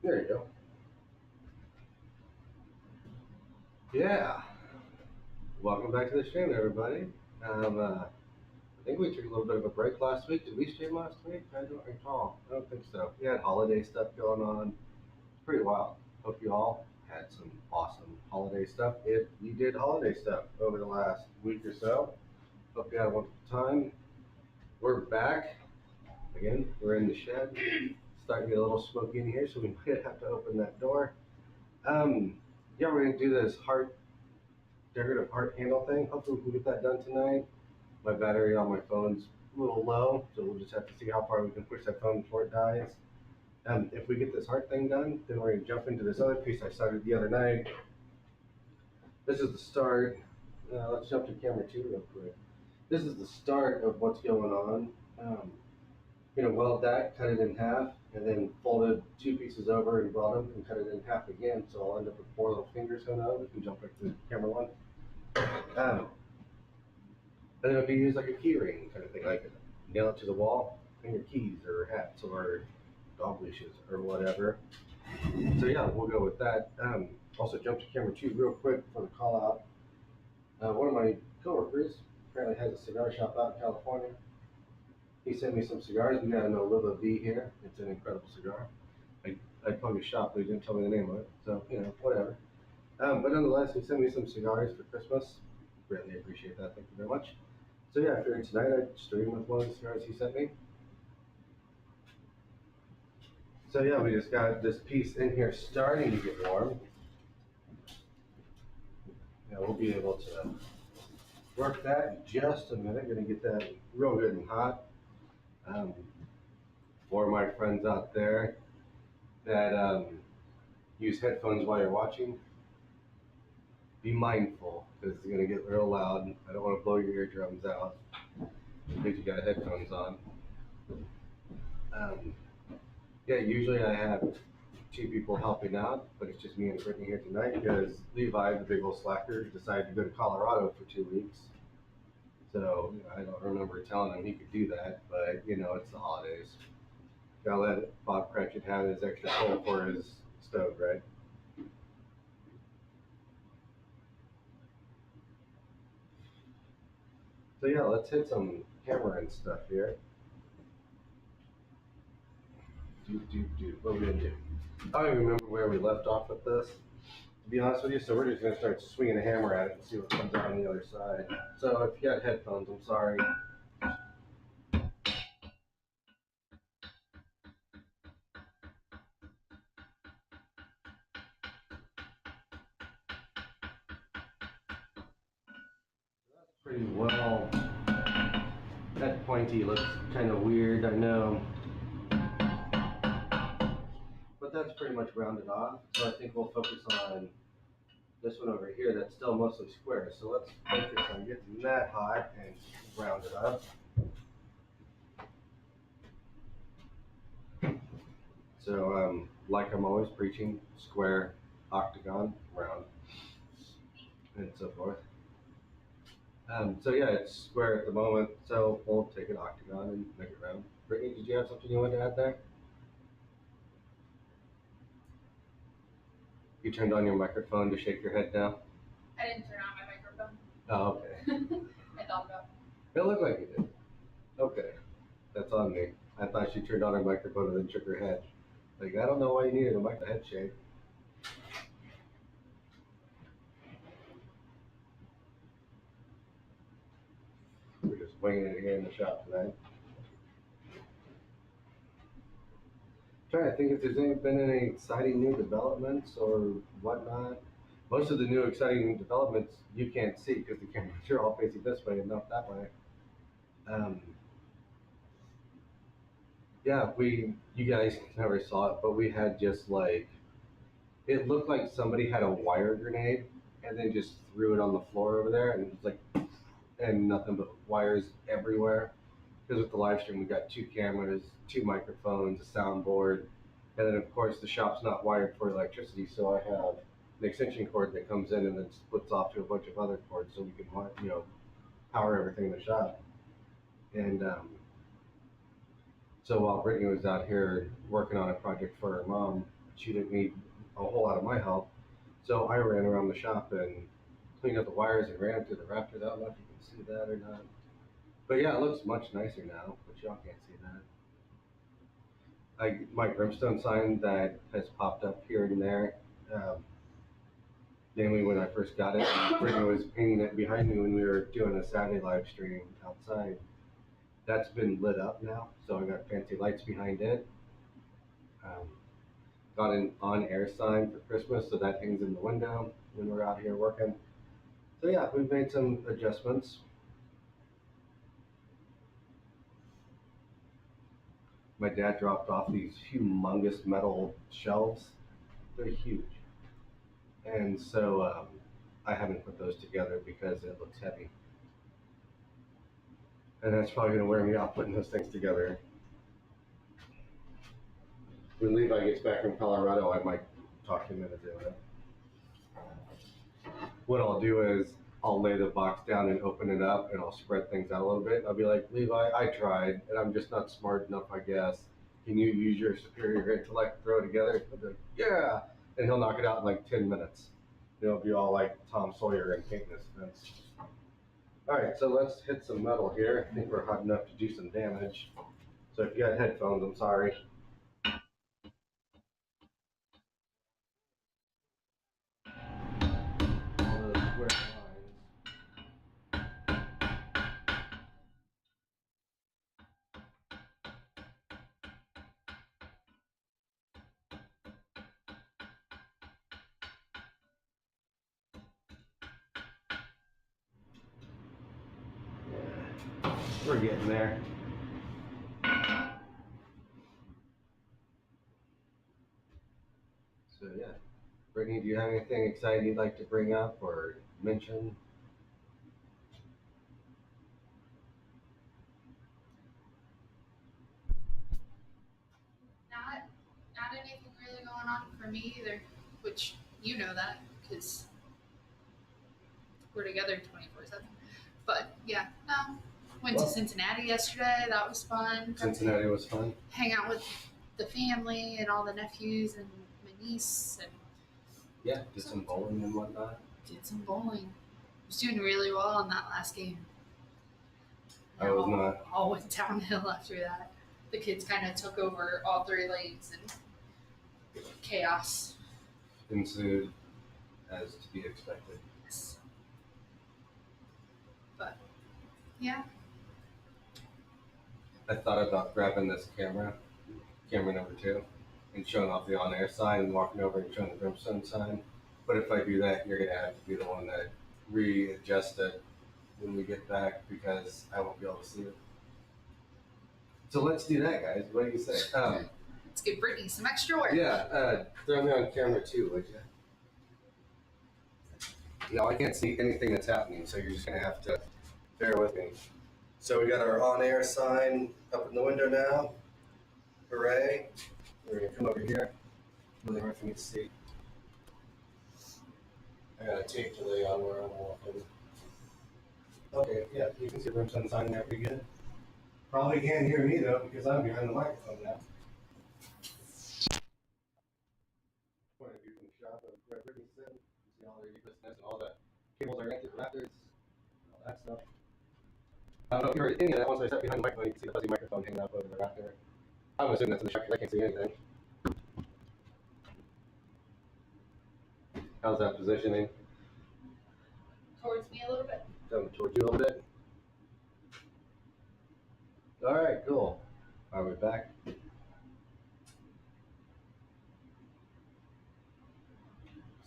There you go. Yeah. Welcome back to the stream, everybody. I think we took a little bit of a break last week. Did we stream last week? I don't recall. I don't think so. We had holiday stuff going on. It's pretty wild. Hope you all had some awesome holiday stuff. If you did holiday stuff over the last week or so, hope you had a wonderful time. We're back. Again, we're in the shed. It's starting to get a little smoky in here, so we might have to open that door. Yeah, we're going to do this decorative heart handle thing. Hopefully we can get that done tonight. My battery on my phone's a little low, so we'll just have to see how far we can push that phone before it dies. If we get this heart thing done, then we're gonna jump into this other piece I started the other night. This is the start. Let's jump to camera two real quick. This is the start of what's going on. Weld that, cut it in half, and then fold it two pieces over and weld them and cut it in half again. So I'll end up with four little fingers going out. We can jump back to camera one. And then it'd be used like a key ring kind of thing, like nail it to the wall, hang your keys or hats or dog leashes or whatever. So yeah, we'll go with that. Also jump to camera two real quick for the call out. One of my coworkers apparently has a cigar shop out in California. He sent me some cigars. We got an Oliva V here. It's an incredible cigar. I called his shop, but he didn't tell me the name of it. So, whatever. But nonetheless, he sent me some cigars for Christmas. Greatly appreciate that. Thank you very much. So yeah, I figured tonight I'd stream with one of the cigars he sent me. So yeah, we just got this piece in here starting to get warm. Yeah, we'll be able to work that in just a minute. Gonna get that real good and hot. For my friends out there that use headphones while you're watching, be mindful because it's gonna get real loud. I don't want to blow your eardrums out because you got headphones on. Yeah, usually I have two people helping out, but it's just me and Brittany here tonight because Levi, the big old slacker, decided to go to Colorado for 2 weeks. So I don't remember telling him he could do that, but it's the holidays. Gotta let Bob Cratchit have his extra coal for his stove, right? So yeah, let's hit some camera and stuff here. What are we gonna do? I don't even remember where we left off with this, to be honest with you. So we're just gonna start swinging a hammer at it and see what comes out on the other side. So if you got headphones, I'm sorry. That's pretty well. That pointy looks kind of weird, I know. But that's pretty much rounded off. So I think we'll focus on this one over here that's still mostly square. So let's focus on getting that hot and round it up. So like I'm always preaching, square, octagon, round, and so forth. So yeah, it's square at the moment, so we'll take an octagon and make it round. Brittany, did you have something you wanted to add there? You turned on your microphone to shake your head now? I didn't turn on my microphone. Oh, okay. I thought about It looked like you did. Okay, that's on me. I thought she turned on her microphone and then shook her head. Like, I don't know why you needed a head shake. We're just winging it here in the shop tonight. Trying to think if there's been any exciting new developments or whatnot. Most of the new exciting new developments you can't see because the cameras are all facing this way and not that way. Yeah, you guys never saw it, but we had just like, it looked like somebody had a wire grenade and then just threw it on the floor over there and it was like, and nothing but wires everywhere. Because with the live stream, we got two cameras, two microphones, a soundboard, and then of course the shop's not wired for electricity, so I have an extension cord that comes in and then splits off to a bunch of other cords so we can, power everything in the shop. And so while Brittany was out here working on a project for her mom, she didn't need a whole lot of my help. So I ran around the shop and cleaned up the wires and ran through the rafters. I don't know if you can see that or not. But yeah, it looks much nicer now, but y'all can't see that. My brimstone sign that has popped up here and there, um, namely when I first got it, Brittany was painting it behind me when we were doing a Saturday live stream outside. That's been lit up now, so I got fancy lights behind it. Um, got an on-air sign for Christmas, so that hangs in the window when we're out here working. So yeah, we've made some adjustments. My dad dropped off these humongous metal shelves. They're huge, and so I haven't put those together because it looks heavy, and that's probably gonna wear me out putting those things together. When Levi gets back from Colorado, I might talk to him into doing it. What I'll do is I'll lay the box down and open it up, and I'll spread things out a little bit. I'll be like, Levi, I tried, and I'm just not smart enough, I guess. Can you use your superior intellect to throw it together? He'll be like, yeah, and he'll knock it out in like 10 minutes. It'll be all like Tom Sawyer and paint this fence. All right, so let's hit some metal here. I think we're hot enough to do some damage. So if you got headphones, I'm sorry. All those square lines. Yeah, we're getting there. So yeah, Brittany, do you have anything exciting you'd like to bring up or mention? Not anything really going on for me either, which you know that because we're together 24/7. But yeah, no. Went to Cincinnati yesterday. That was fun. Cincinnati was fun. Hang out with the family and all the nephews and my niece and Yeah, did some bowling and whatnot. did some bowling. Was doing really well on that last game. I was not. All went downhill after that. The kids kind of took over all three lanes and chaos. Ensued, as to be expected. Yes. But yeah, I thought about grabbing this camera number 2, and showing off the on-air sign and walking over and showing the brimstone sign. But if I do that, you're gonna have to be the one that readjust it when we get back because I won't be able to see it. So let's do that, guys. What do you say? let's give Brittany some extra work. Yeah, throw me on camera too, would you? No, I can't see anything that's happening, so you're just gonna have to bear with me. So we got our on-air sign up in the window now. Hooray! We're gonna come over here. Really hard for me to see. I got a tape delay on where I'm walking. Okay, yeah, you can see the brimstone sign there pretty good. Probably can't hear me though because I'm behind the microphone now. Point of view from the shop of where Brittany said. You see all the uselessness and all the cables are connected to rafters, all that stuff. I don't know if you heard any of that once I stepped behind the microphone. You can see the fuzzy microphone hanging up over the rafter. I'm assuming that's in the shop because I can't see anything. How's that positioning? Towards me a little bit. Coming towards you a little bit. All right, cool. Are we back?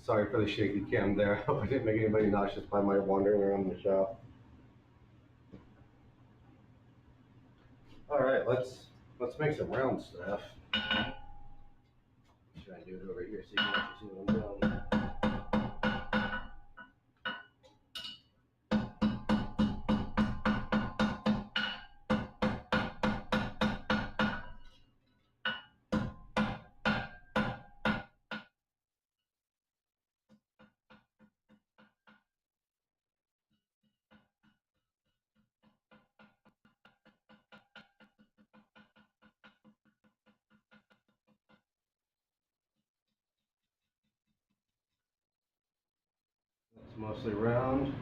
Sorry for the shaky cam there. I hope I didn't make anybody nauseous by my wandering around the shop. All right, let's make some round stuff. Try and do it over here so you can actually see what I'm doing. mostly round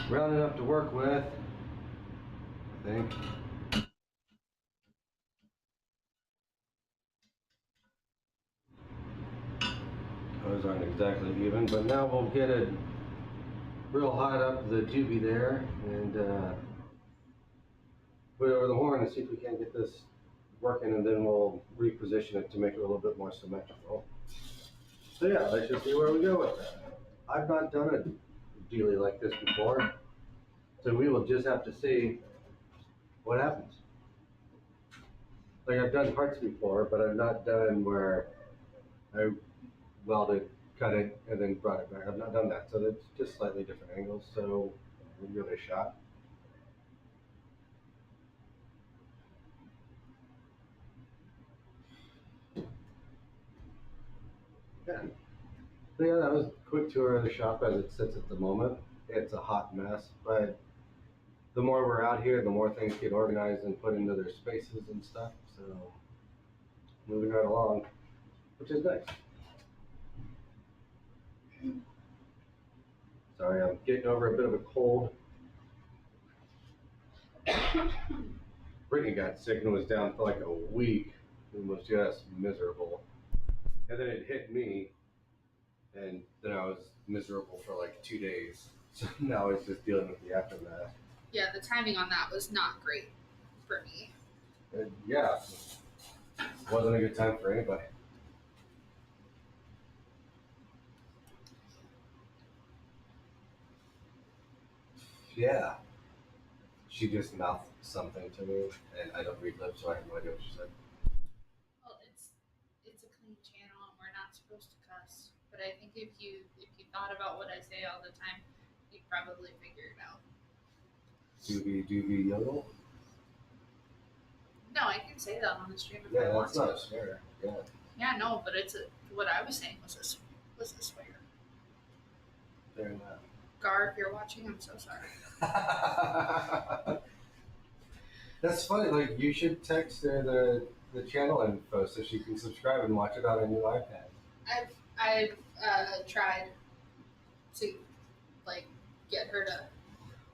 enough to work with, I think. Those aren't exactly even, but now we'll get it real hot up the tubey there and put it over the horn and see if we can't get this working, and then we'll reposition it to make it a little bit more symmetrical. So yeah, let's just see where we go with that. I've not done a dealie like this before, so we will just have to see what happens. Like I've done parts before, but I've not done where I welded, cut it, and then brought it back. I've not done that, so it's just slightly different angles, so we'll give it a shot. Yeah. So yeah, that was a quick tour of the shop as it sits at the moment. It's a hot mess, but the more we're out here, the more things get organized and put into their spaces and stuff. So moving right along, which is nice. Sorry, I'm getting over a bit of a cold. Brittany got sick and was down for like a week and was just miserable. And then it hit me, and then I was miserable for like 2 days. So now it's just dealing with the aftermath. Yeah, the timing on that was not great for me. Yeah, wasn't a good time for anybody. Yeah, she just mouthed something to me, and I don't read lips, so I have no idea what she said. Well, it's a clean channel, and we're not supposed to cuss. But I think if you thought about what I say all the time, you'd probably figure it out. Doobie yodel? No, I can say that on the stream if Yeah, I want that's not to. a swear. Yeah. Yeah, no, but what I was saying was a swear. Fair enough. Gar, if you're watching, I'm so sorry. That's funny. Like you should text her the channel info so she can subscribe and watch it on a new iPad. I've tried to like get her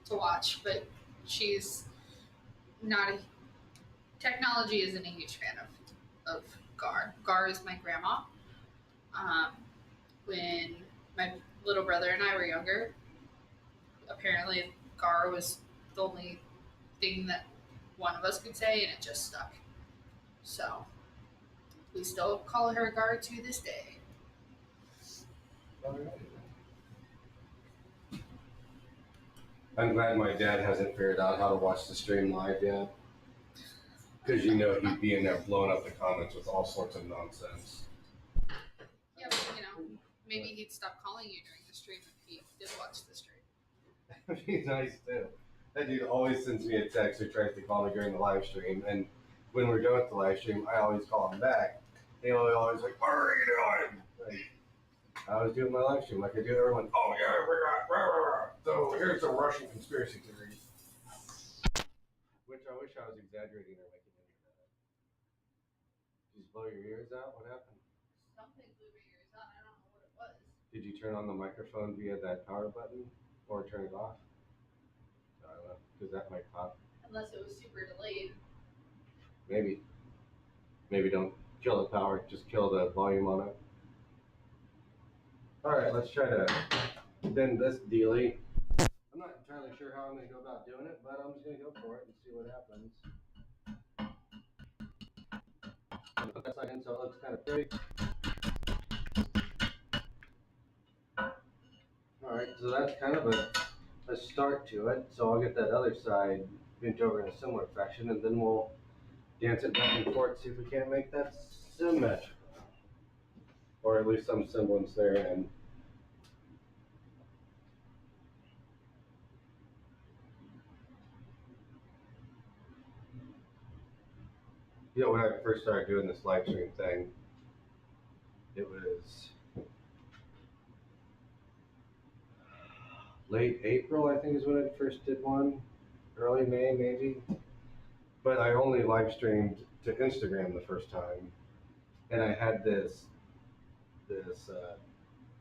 to watch, but she's not a technology isn't a huge fan of Gar. Gar is my grandma. When my little brother and I were younger, apparently Gar was the only thing that one of us could say, and it just stuck. So we still call her Gar to this day. I'm glad my dad hasn't figured out how to watch the stream live yet. Because you know he'd be in there blowing up the comments with all sorts of nonsense. Yeah, but maybe he'd stop calling you during the stream if he did watch the stream. That'd be nice too. That dude always sends me a text or tries to call me during the live stream, and when we're done with the live stream, I always call him back. He'll always like, "What are you doing?" Like, I was doing my live stream like I do everyone. Oh yeah, we got. Rah, rah, rah. So here's a Russian conspiracy theory, which I wish I was exaggerating or making any of that. Did you blow your ears out? What happened? Something blew my ears out. I don't know what it was. Did you turn on the microphone via that power button or turn it off? I don't know, because that might pop. Unless it was super delayed. Maybe. Maybe don't kill the power, just kill the volume on it. Alright, let's try to bend this dealie. I'm not entirely sure how I'm going to go about doing it, but I'm just going to go for it and see what happens. I'm going to put that side in so it looks kind of pretty. Alright, so that's kind of a start to it. So I'll get that other side bent over in a similar fashion, and then we'll dance it back and forth, see if we can't make that symmetrical. Or at least some semblance there. And you know, when I first started doing this live stream thing, it was late April, I think is when I first did one. Early May, maybe. But I only live streamed to Instagram the first time. And I had this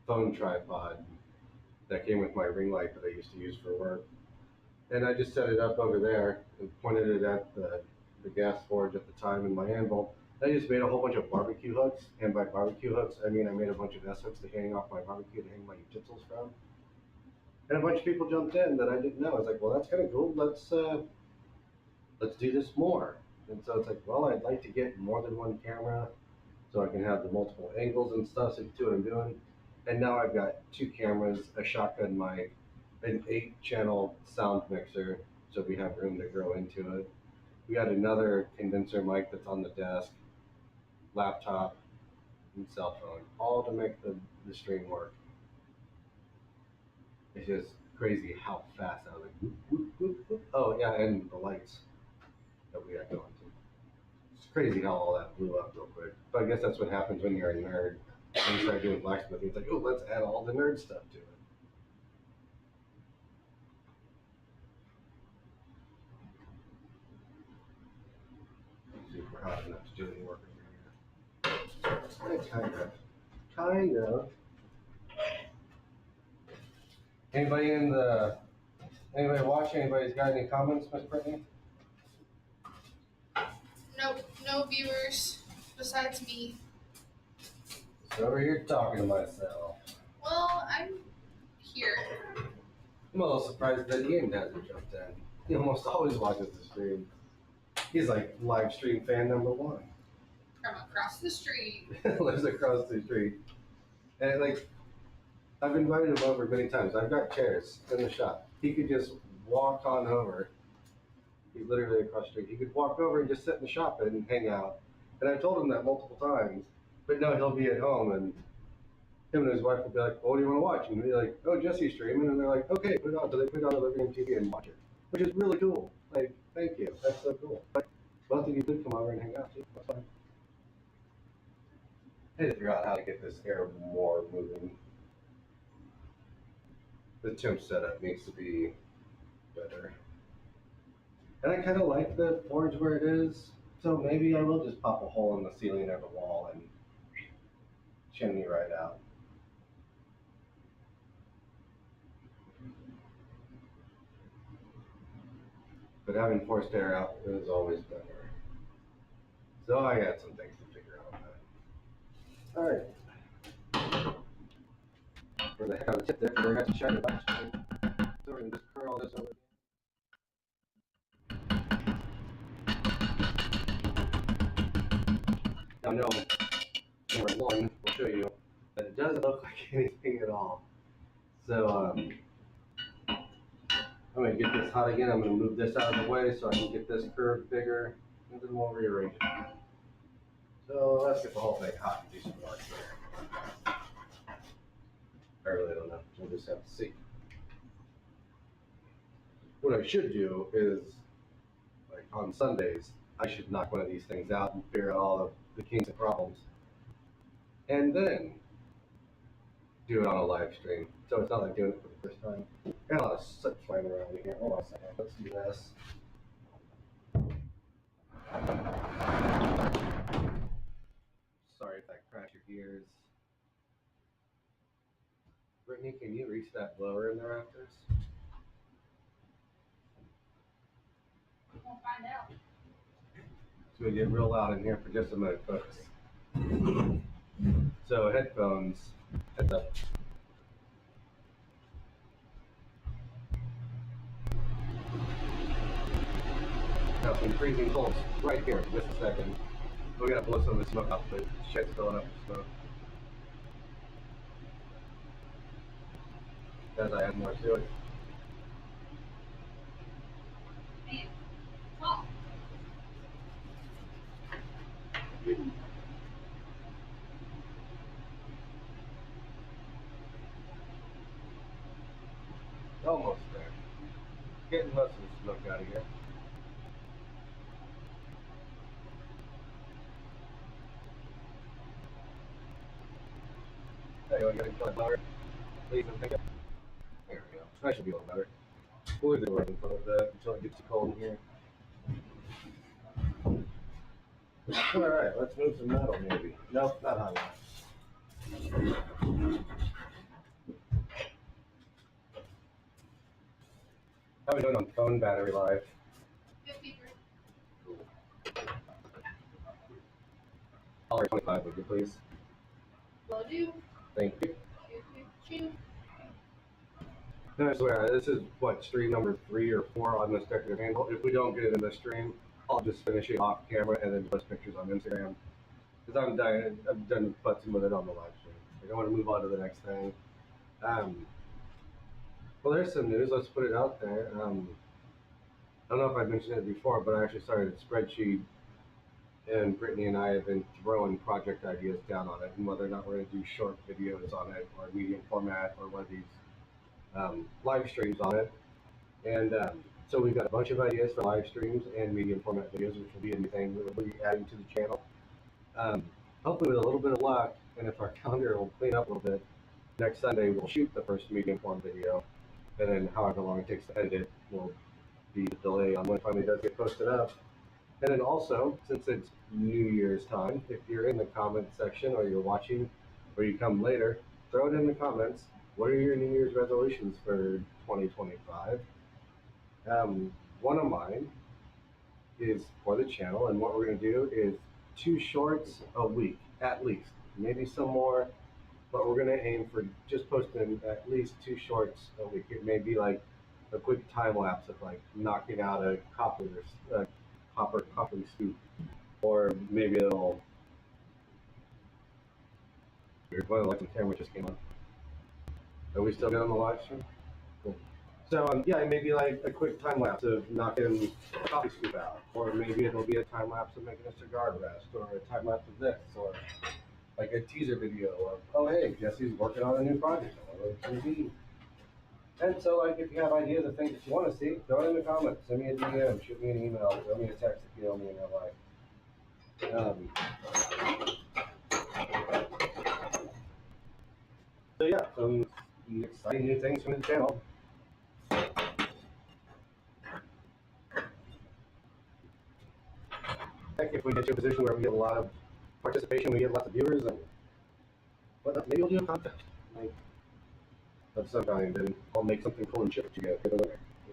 phone tripod that came with my ring light that I used to use for work. And I just set it up over there and pointed it at the gas forge at the time and my anvil. I just made a whole bunch of barbecue hooks, and by barbecue hooks, I mean I made a bunch of S hooks to hang off my barbecue to hang my utensils from. And a bunch of people jumped in that I didn't know. I was like, well, that's kind of cool. Let's do this more. And so it's like, well, I'd like to get more than one camera so I can have the multiple angles and stuff so you can see what I'm doing. And now I've got two cameras, a shotgun mic, an 8-channel sound mixer, so we have room to grow into it. We got another condenser mic that's on the desk, laptop, and cell phone, all to make the stream work. It's just crazy how fast I was like, whoop, whoop, whoop, whoop. Oh yeah, and the lights that we got going too. It's crazy how all that blew up real quick. But I guess that's what happens when you're a nerd. When you start doing blacksmithing, it's like, oh, let's add all the nerd stuff to it. Let's see if we're hot enough to do any work over here. Kind of. Anybody watching? Anybody's got any comments, Miss Brittany? Nope, no viewers besides me. So over here talking to myself. Well, I'm here. I'm a little surprised that Ian hasn't jumped in. He almost always watches the stream. He's like live stream fan number one. From across the street. Lives across the street. And like, I've invited him over many times. I've got chairs in the shop. He could just walk on over. He's literally across the street. He could walk over and just sit in the shop and hang out. And I've told him that multiple times. But no, he'll be at home and him and his wife will be like, well, what do you want to watch? And he'll be like, oh, Jesse's streaming. And they're like, okay, put it on. So they put it on the living room TV and watch it, which is really cool. Like, thank you. That's so cool. Like, both of you could come over and hang out too. That's fine. I need to figure out how to get this air more moving. The temp setup needs to be better. And I kind of like the forge where it is, so maybe I will just pop a hole in the ceiling or the wall and chimney right out. But having forced air out is always better. So I got some things to figure out on that. Alright. For the heck of a tip there, we're going to shine the back. So we're going to just curl this over. Now, no, number one will show you that it doesn't look like anything at all. So, I'm going to get this hot again. I'm going to move this out of the way so I can get this curve bigger, and then we'll rearrange it. So let's get the whole thing hot and do some work here. I really don't know. We'll just have to see. What I should do is, like on Sundays, I should knock one of these things out and figure out all the kinks and problems. And then do it on a live stream. So it's not like doing it for the first time. Got a lot of soot flying around in here. Hold on a second. Let's do this. Sorry if that crashed your ears. Brittany, can you reach that blower in the rafters? We'll find out. It's going to get real loud in here for just a minute, folks. So headphones, heads up. Got some freezing colds right here in just a second. We're going to blow some of the smoke up, but shit's filling up with smoke. As I add more to it. Man, well. Almost there. Getting most of the smoke out of here. Hey, you want to get a blower? Please and thank you. There we go. That should be a little better. We'll leave the door in front of that until it gets too cold in here. Alright, let's move some metal maybe. Nope, not hot enough. we doing on phone battery life? 53. $25, would you please? Will do. Thank you. Choo. No, I swear, this is what, stream number 3 or 4 on this decorative handle. If we don't get it in the stream, I'll just finish it off camera and then post pictures on Instagram. Because I'm done futzing with it on the live stream. I don't want to move on to the next thing. Well, there's some news. Let's put it out there. I don't know if I mentioned it before, but I actually started a spreadsheet, and Brittany and I have been throwing project ideas down on it, and whether or not we're going to do short videos on it, or medium format, or one of these live streams on it. And so we've got a bunch of ideas for live streams and medium format videos, which will be anything that we'll be adding to the channel. Hopefully with a little bit of luck, and if our calendar will clean up a little bit, next Sunday we'll shoot the first medium form video, and then however long it takes to edit it will be the delay on when it finally does get posted up. And then also, since it's New Year's time, if you're in the comment section or you're watching or you come later, throw it in the comments. What are your New Year's resolutions for 2025? One of mine is for the channel, and what we're going to do is 2 shorts a week, at least. Maybe some more, but we're going to aim for just posting at least 2 shorts a week. It may be like a quick time lapse of like knocking out a copper scoop, or maybe it'll. Like the camera just came on. Are we still good on the live stream? Cool. So yeah, maybe like a quick time lapse of knocking a coffee scoop out, or maybe it'll be a time lapse of making a cigar rest, or a time lapse of this, or like a teaser video of, oh hey, Jesse's working on a new project on TV. And so like if you have ideas of things that you want to see, throw it in the comments, send me a DM, shoot me an email, throw me a text if you know me in real life. So yeah, some exciting new things from the channel. Heck, if we get to a position where we get a lot of participation, we get lots of viewers, and whatnot, maybe we'll do a contest like of some kind, and I'll make something cool and ship it to you guys.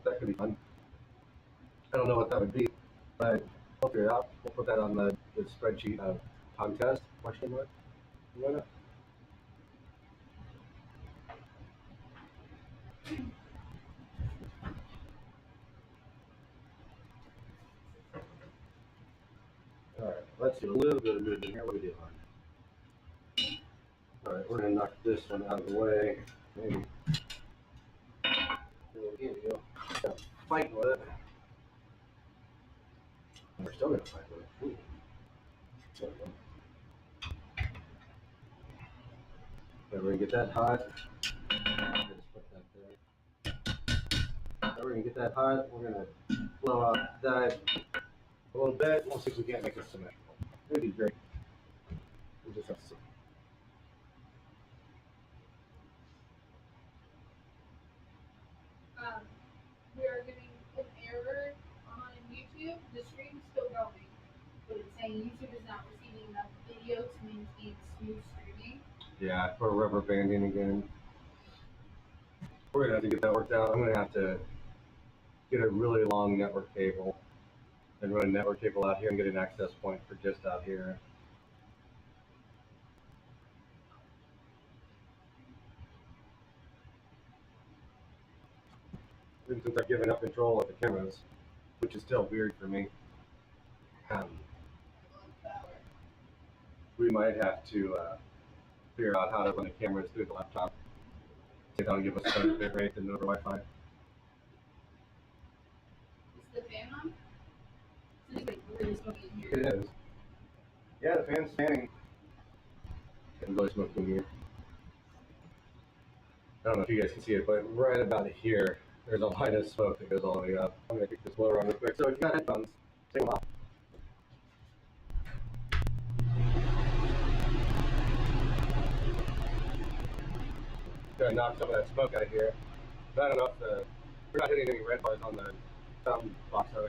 That could be fun. I don't know what that would be, but we'll figure it out. We'll put that on the spreadsheet of contest, question mark. Why not? Alright, let's do a little bit of movement here. What are we doing? Alright, we're going to knock this one out of the way. Maybe. Here we go. Fight with it. We're still going to fight with it. Ooh. There we go. Then we're going to get that hot. Just put that there. Then we're going to get that hot. We're going to blow out that a little bit. We'll see if we can't make it symmetrical. It'd be great. We'll just have to see. We are getting an error on YouTube. The stream's still going, but it's saying YouTube is not receiving enough video to maintain smooth streaming. Yeah, we're rubber banding again. We're gonna have to get that worked out. I'm gonna have to get a really long network cable and run a network cable out here and get an access point for just out here. And since I've given up control of the cameras, which is still weird for me, we might have to figure out how to run the cameras through the laptop. See if that'll give us a better bit rate than over Wi-Fi. Is the fan on? It's like really smoky in here. It is. Yeah, the fan's fanning. Getting really smoky in here. I don't know if you guys can see it, but right about here, there's a line of smoke that goes all the way up. I'm going to kick this blower on real quick. So if you got headphones, take them off. Gonna knock some of that smoke out of here. But I don't know if we're not hitting any red bars on the sound box, are we?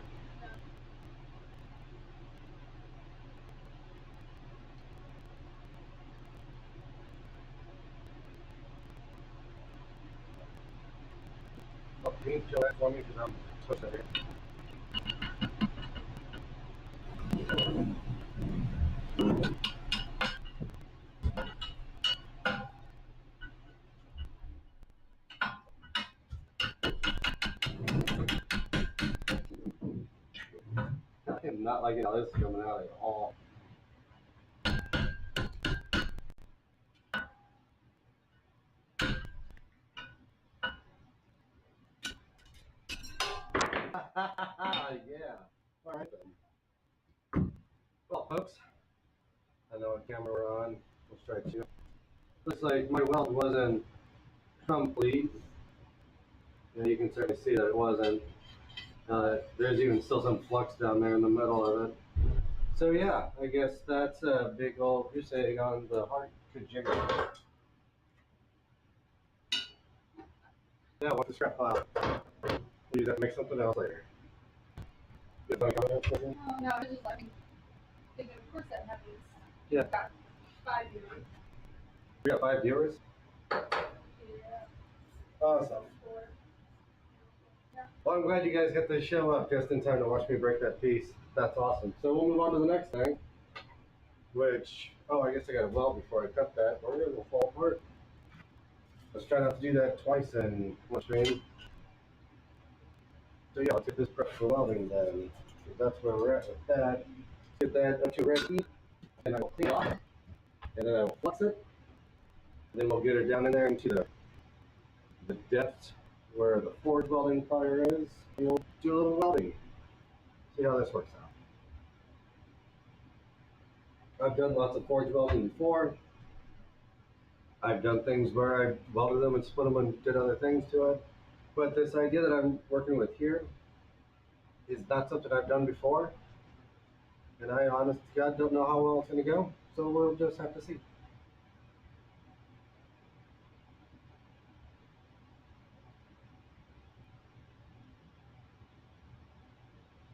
Can you show that for me? Because I'm supposed to here. I am not liking how this is coming out at all. Yeah. All right then. Well, folks, I know what camera we're on. Let's try two. Looks like my weld wasn't complete. And you can certainly see that it wasn't. There's even still some flux down there in the middle of it. So yeah, I guess that's a big old goose egg on the heart jigger. Yeah, what's the scrap pile? We'll use that to make something else later. You have any comments? Oh, no, I was just laughing. Thinking, of course that happens. Yeah. We've got 5 viewers. We got 5 viewers? Yeah. Awesome. 4. Yeah. Well, I'm glad you guys got to show up just in time to watch me break that piece. That's awesome. So we'll move on to the next thing, which, oh, I guess I got to weld before I cut that, or it will fall apart. Let's try not to do that twice in one stream. So yeah, let's get this prepped for welding then. So that's where we're at with that. Get that up to red heat, and I will clean it off, and then I will flux it. And then we'll get it down in there into the depth where the forge welding fire is, and we'll do a little welding. See how this works out. I've done lots of forge welding before. I've done things where I welded them and split them and did other things to it. But this idea that I'm working with here is not something I've done before. And I, honest to God, don't know how well it's going to go. So we'll just have to see.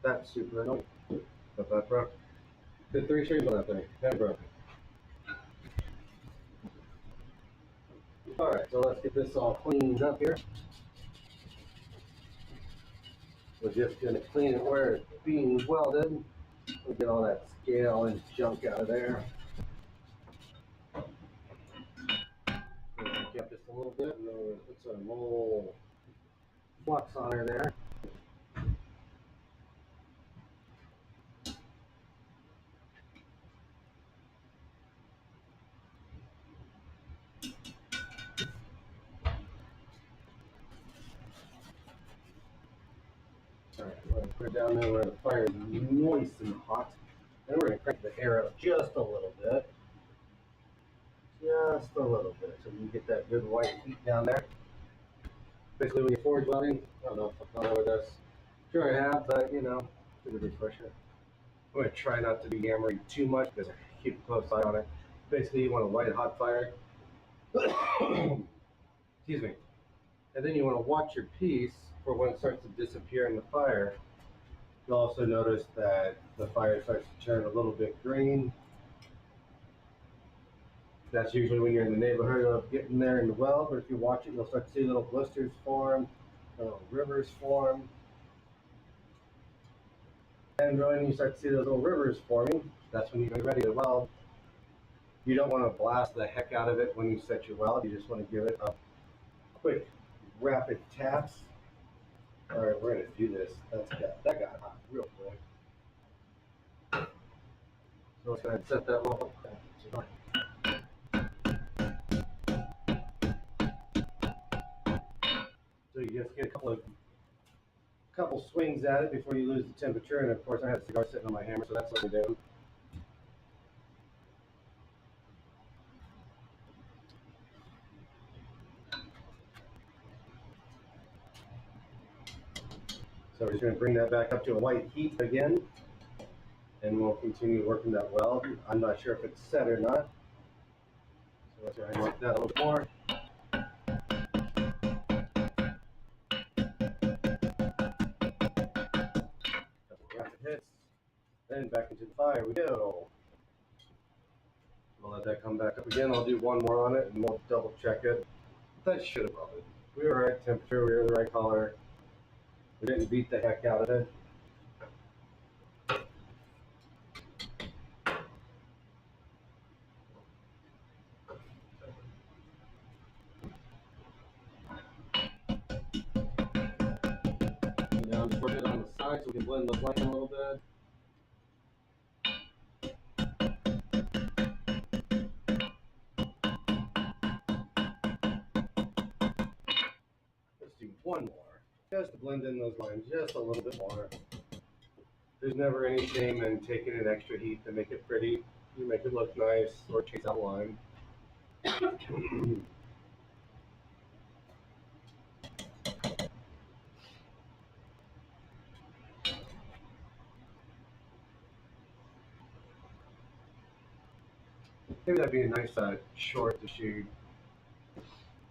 That's super annoying. But that broke. Did 3 streams on that thing. And broke. Alright, so let's get this all cleaned up here. We're just going to clean it where it's being welded. We'll get all that scale and junk out of there. Back up just a little bit, and then we're going to put some little flux on her there. Alright, we're going to put it down there where the fire is moist and hot. Then we're going to crank the air up just a little bit. Just a little bit, so you can get that good white heat down there. Basically, when you're forge welding, I don't know if I've gone over this. Sure I have, but you know, it's a refresher. I'm going to try not to be hammering too much because I keep a close eye on it. Basically, you want a white hot fire. Excuse me. And then you want to watch your piece for when it starts to disappear in the fire. You'll also notice that the fire starts to turn a little bit green. That's usually when you're in the neighborhood of getting there in the weld, but if you watch it, you'll start to see little blisters form, little rivers form. And when you start to see those little rivers forming, that's when you're ready to weld. You don't want to blast the heck out of it when you set your weld. You just want to give it a quick, rapid taps. All right, we're going to do this. That got hot real quick. So let's go ahead and set that weld. So you just get a couple swings at it before you lose the temperature. And of course, I had a cigar sitting on my hammer, so that's what we do. So we're just going to bring that back up to a white heat again, and we'll continue working that weld. I'm not sure if it's set or not. So let's go ahead and work that a little more. Couple rapid hits. Then back into the fire we go. We'll let that come back up again. I'll do one more on it and we'll double check it. That should have welded. We were right temperature, we were the right color. We didn't beat the heck out of it. Now I'm just working it on the side so we can blend those lines a little bit. Let's do one more, just to blend in those lines just a little bit more. There's never any shame in taking an extra heat to make it pretty. You make it look nice or chase out line. Maybe that'd be a nice short to shoot.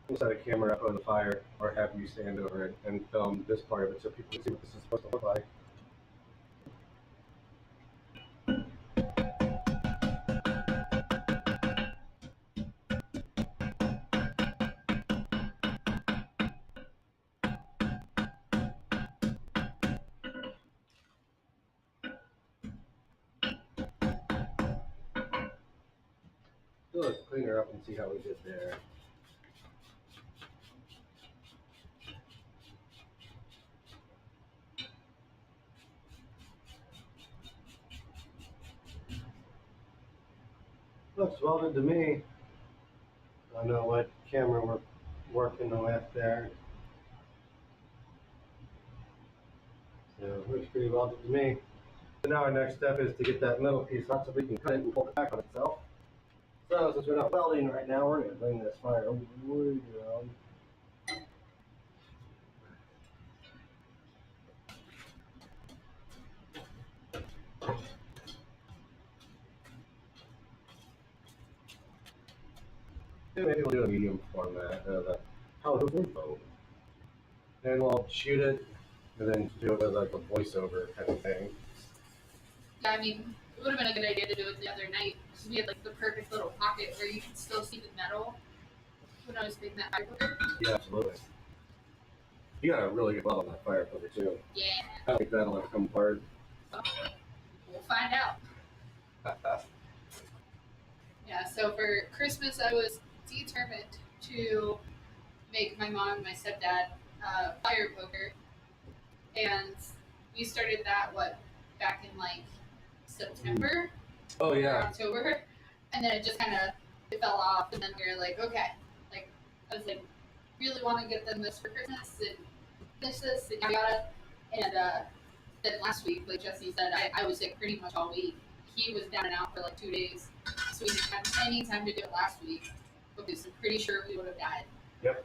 We'll set a camera up on the fire or have you stand over it and film this part of it so people can see what this is supposed to look like. So let's clean her up and see how we did there. Looks welded to me. I don't know what camera we're working with there. So it looks pretty welded to me. So now our next step is to get that middle piece out so we can cut it and pull it back on itself. So since we're not welding right now, we're going to bring this fire way down. And maybe we'll do a medium format of a television phone. And we'll shoot it and then do it with like a voiceover kind of thing. Yeah, I mean, it would have been a good idea to do it the other night because we had like the perfect little pocket where you could still see the metal when I was making that fire poker. Yeah, absolutely. You got a really good weld on that fire poker too. Yeah. I don't think that'll ever come apart. We'll find out. Yeah, so for Christmas, I was determined to make my mom and my stepdad fire poker. And we started that, back in like September? Oh, Or yeah. October. And then it just kind of it fell off. And then we were like, okay. Like, I was like, really want to get them this for Christmas and this, and yada. And then last week, like Jesse said, I was sick pretty much all week. He was down and out for like 2 days. So we didn't have any time to do it last week because I'm pretty sure we would have died. Yep.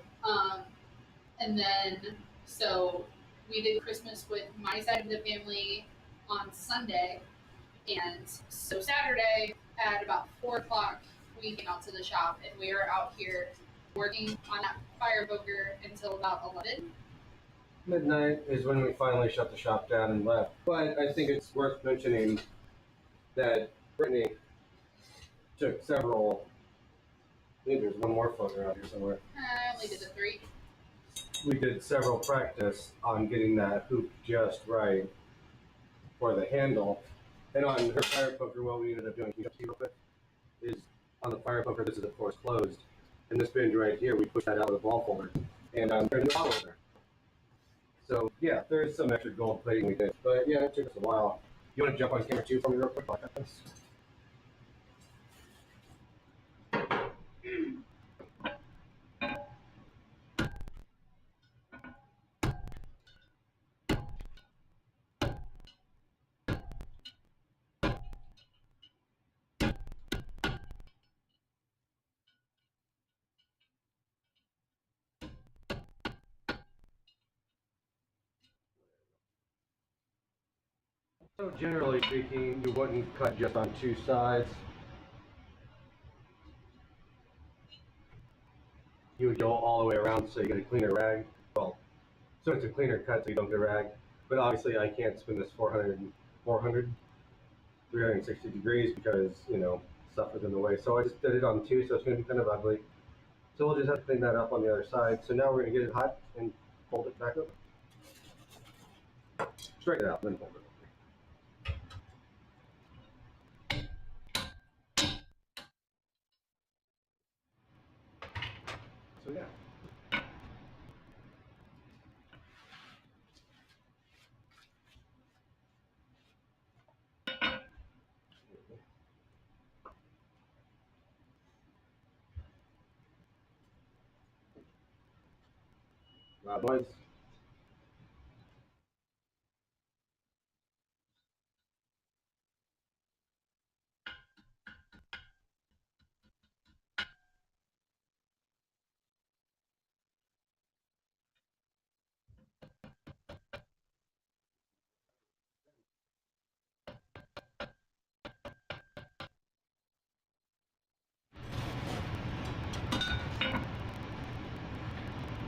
And then, so we did Christmas with my side of the family on Sunday. And so Saturday at about 4 o'clock, we came out to the shop and we were out here working on that fire poker until about 11. Midnight is when we finally shut the shop down and left. But I think it's worth mentioning that Brittany took several. I think there's one more floating around here somewhere. I only did the 3. We did several practice on getting that hoop just right for the handle. And on her fire poker, what we ended up doing, is on the fire poker, this is of course closed. And this binge right here, we push that out with a ball folder. And there's a ball holder. So yeah, there is some extra gold plating we did. But yeah, it took us a while. You want to jump on camera too for me real quick? Like this? So generally speaking, you wouldn't cut just on 2 sides. You would go all the way around so you get a cleaner rag. Well, so it's a cleaner cut so you don't get a rag. But obviously I can't spin this 360 degrees because, stuff is in the way. So I just did it on 2, so it's going to be kind of ugly. So we'll just have to clean that up on the other side. So now we're going to get it hot and fold it back up. straighten it out, then hold it over. So yeah. Boys.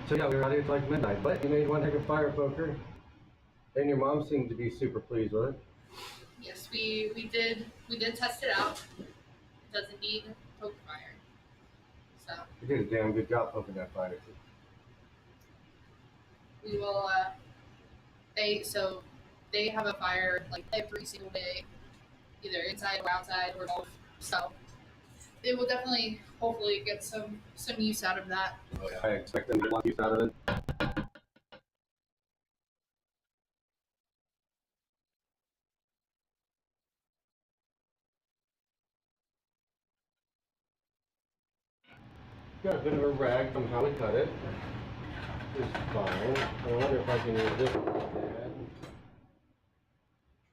So yeah, we were out here till like midnight, but you made one heck of a fire poker, and your mom seemed to be super pleased with it. Yes, we did test it out. It doesn't need poke fire. So You did a damn good job poking that fire. we will they have a fire like every single day, either inside or outside or both. So they will definitely hopefully get some use out of that. Oh yeah, I expect them to get a lot of use out of it. Got a bit of a rag from how we cut it. It's fine. I wonder if I can use this instead.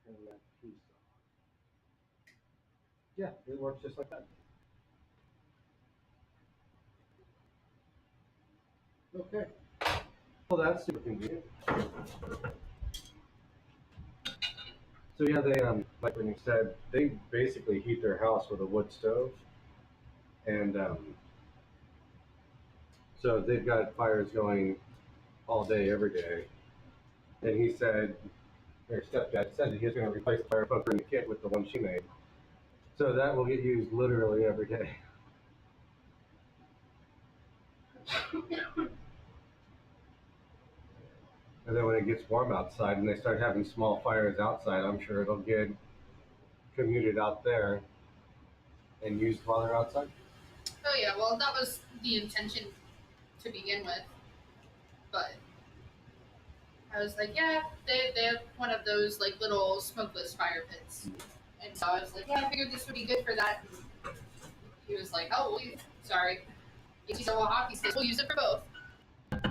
Trim that piece off. Yeah, it works just like that. Okay. Well, that's super convenient. So yeah, they like Brittany said, they basically heat their house with a wood stove, and so they've got fires going all day, every day. And he said, her stepdad said that he was going to replace the fire poker in the kit with the one she made. So that will get used literally every day. And then when it gets warm outside and they start having small fires outside, I'm sure it'll get commuted out there and used while they're outside. Oh yeah, well that was the intention to begin with, but I was like, yeah, they have one of those like little smokeless fire pits, and so I was like, yeah, I figured this would be good for that. And he was like, oh, sorry, it's a hockey stick. We'll use it for both. There's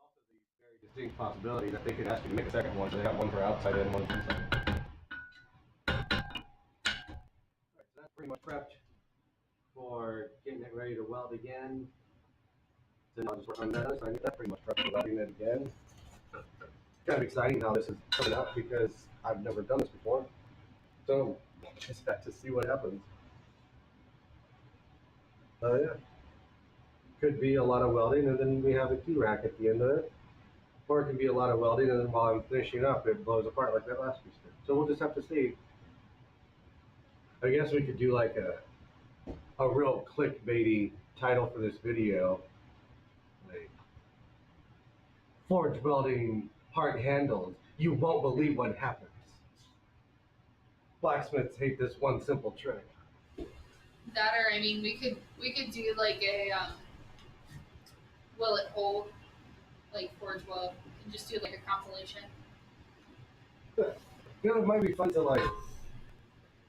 also the very distinct possibility that they could ask you to make a second one, so they have one for outside and one for inside. Alright, so that's pretty much prepped for getting it ready to weld again. So now I'll just work on that other side. That's pretty much prepped for welding it again. Kind of exciting how this is coming out because I've never done this before. So just have to see what happens. Oh yeah. Could be a lot of welding and then we have a key rack at the end of it. Or it can be a lot of welding and then while I'm finishing up it blows apart like that last piece did. So we'll just have to see. I guess we could do like a real clickbaity title for this video. Like, forge welding hard handles. You won't believe what happens. Blacksmiths hate this one simple trick. That or I mean, we could do like a will it hold like forge weld and just do like a compilation. You know, it might be fun to like.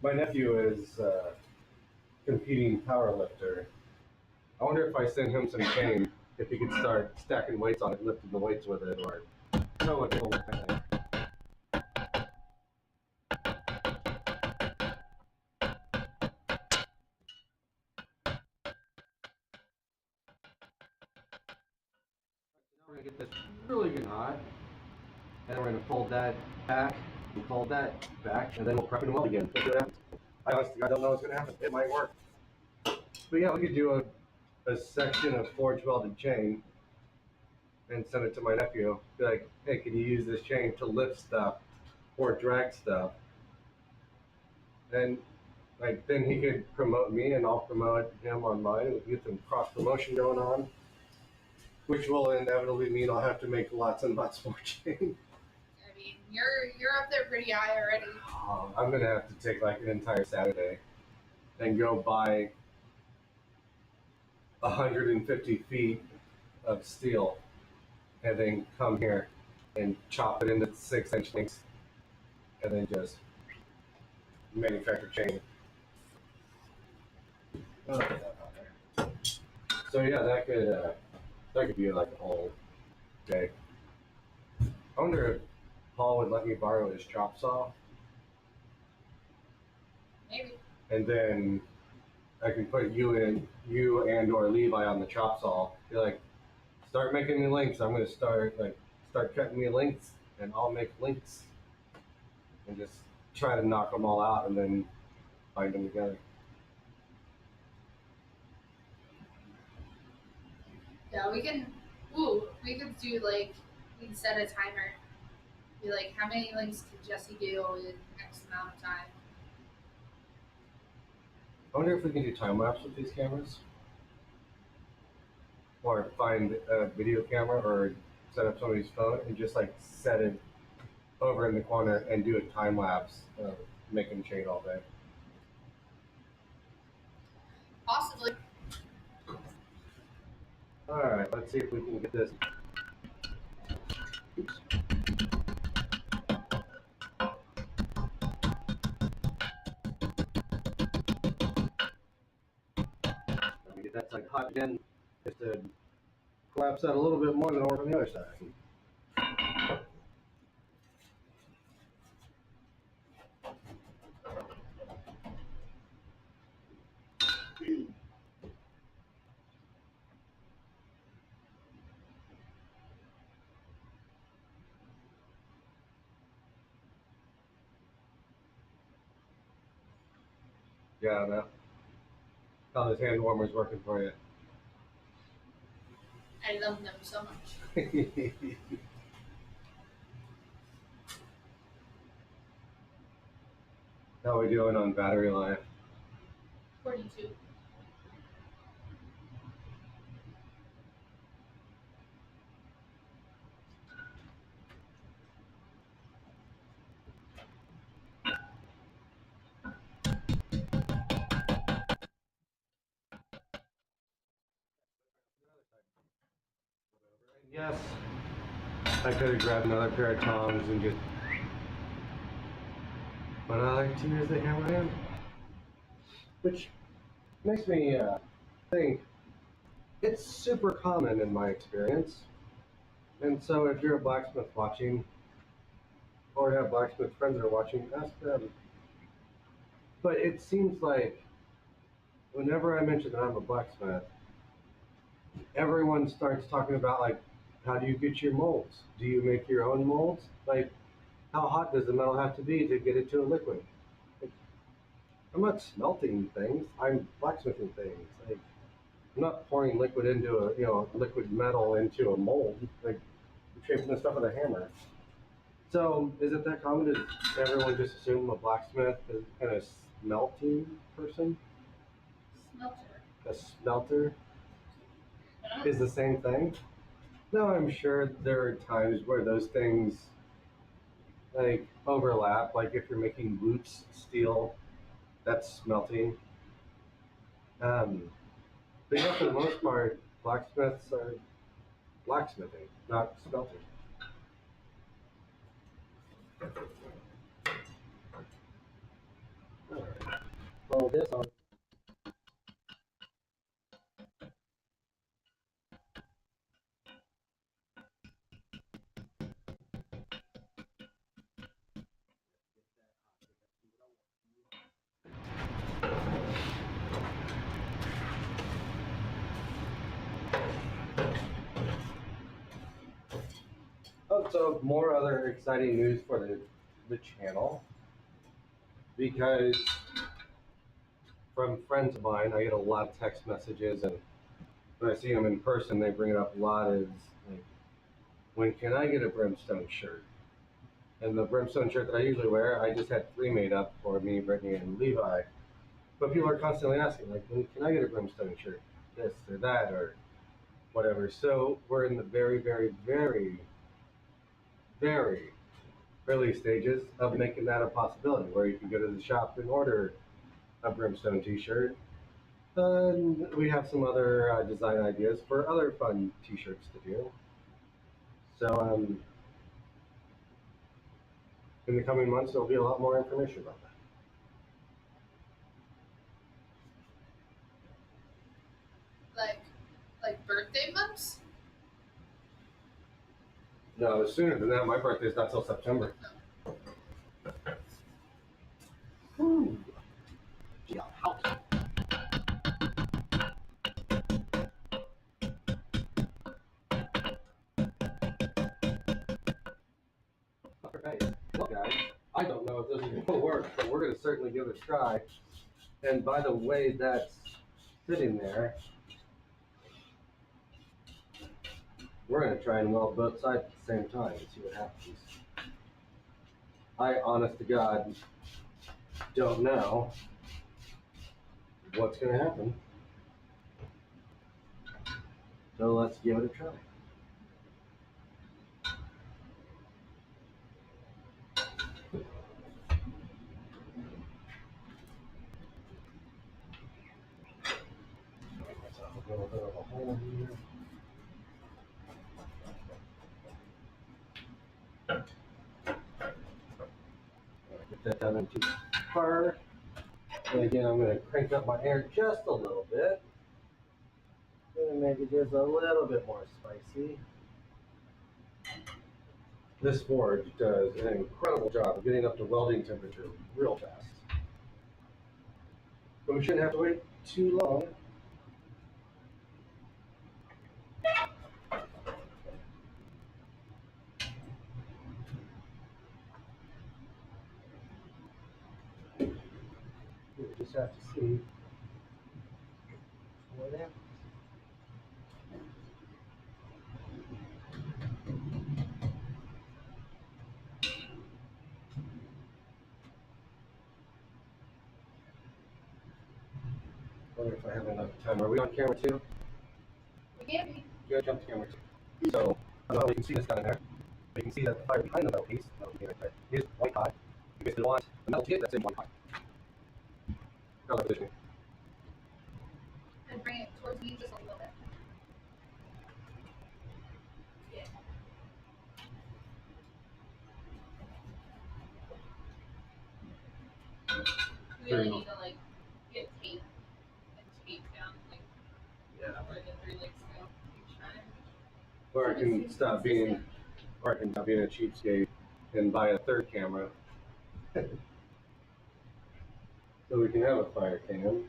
My nephew is competing power lifter. I wonder if I send him some cane, if he could start stacking weights on it, lifting the weights with it, or show it. We're gonna get this really good knot, and we're gonna fold that back and fold that back, and then we'll prep and weld again. Let's see what happens. I honestly, I don't know what's gonna happen. It might work. But yeah, we could do a section of forge welded chain and send it to my nephew. Be like, hey, can you use this chain to lift stuff or drag stuff? And like then he could promote me and I'll promote him on mine. We could get some cross promotion going on. which will inevitably mean I'll have to make lots and lots more chain. I mean, you're up there pretty high already. I'm gonna have to take like an entire Saturday and go buy 150 feet of steel, and then come here and chop it into 6-inch links, and then just manufacture chain. Oh, so yeah, that could be like a whole day. I wonder if Paul would let me borrow his chop saw, Maybe. and then I can put you and or Levi on the chop saw. Be like, start making me links. I'm gonna start cutting me links, and I'll make links, and just try to knock them all out, and then bind them together. Yeah, we can. Ooh, we could do like we can set a timer. Be like, how many links can Jesse do in X amount of time? I wonder if we can do time lapse with these cameras, or find a video camera, or set up somebody's phone and just like set it over in the corner and do a time lapse of making chain all day. Possibly. All right, let's see if we can get this. Oops. Let me get that like hot again, just to collapse that a little bit more than over on the other side. Yeah, no. How those hand warmers working for you? I love them so much. How are we doing on battery life? 42. Yes, I could have grabbed another pair of tongs and just, but I like to use the hammer in, which makes me think it's super common in my experience. And so if you're a blacksmith watching, or have blacksmith friends that are watching, ask them. But it seems like whenever I mention that I'm a blacksmith, everyone starts talking about like, how do you get your molds? Do you make your own molds? Like, how hot does the metal have to be to get it to a liquid? Like, I'm not smelting things. I'm blacksmithing things. Like, I'm not pouring liquid into liquid metal into a mold. Like, I'm shaping the stuff with a hammer. So, is it that common? Does everyone just assume a blacksmith is kind of smelting person? Smelter. A smelter is the same thing? No, I'm sure there are times where those things like overlap. Like if you're making boots steel, that's smelting. Um, but yeah, for the most part, blacksmiths are blacksmithing, not smelting. All right. Well, this on. Oh, so more other exciting news for the channel, because from friends of mine, I get a lot of text messages, and when I see them in person, they bring it up a lot. Is like, when can I get a brimstone shirt? And the brimstone shirt that I usually wear, I just had 3 made up for me, Brittany, and Levi. But people are constantly asking, like, when can I get a brimstone shirt? This or that, or whatever. So we're in the very, very, very, very early stages of making that a possibility, where you can go to the shop and order a Brimstone T-shirt. And we have some other design ideas for other fun T-shirts to do. So in the coming months, there'll be a lot more information about that. Like birthday months? No, sooner than that. My birthday's not till September. Ooh. Yeah, how? Alright, look guys, I don't know if this is going to work, but we're going to certainly give it a try. And by the way that's sitting there, we're going to try and weld both sides at the same time and see what happens. I, honest to God, don't know what's going to happen. So let's give it a try. A little bit of a hole here. Get that down into far. And again, I'm going to crank up my air just a little bit. And make it just a little bit more spicy. This forge does an incredible job of getting up to welding temperature real fast. But we shouldn't have to wait too long. We just have to see what happens. Wonder if I have enough time. Are we on camera too? We can be. Good, jump to camera too. So, I don't know if you can see this down in there. But you can see that the fire behind the metal piece, is white hot. You basically want the metal to get that same white hot. How's that positioning? And bring it towards me just a little bit. Yeah. We really need to like get tape and tape down like where the 3 legs go each time. Or I can stop being a cheapskate and buy a third camera. So we can have a fire cam.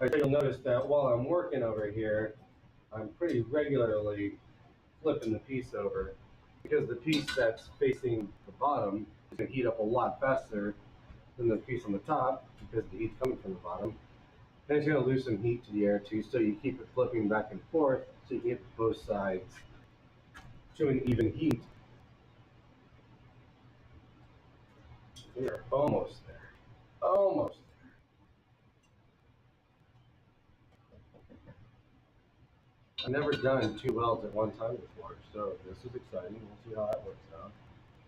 I think you'll notice that while I'm working over here, I'm pretty regularly flipping the piece over because the piece that's facing the bottom is going to heat up a lot faster than the piece on the top because the heat's coming from the bottom. And it's going to lose some heat to the air too, so you keep it flipping back and forth so you can get both sides to an even heat. We are almost there. Almost there. I've never done 2 welds at one time before, so this is exciting. We'll see how that works out.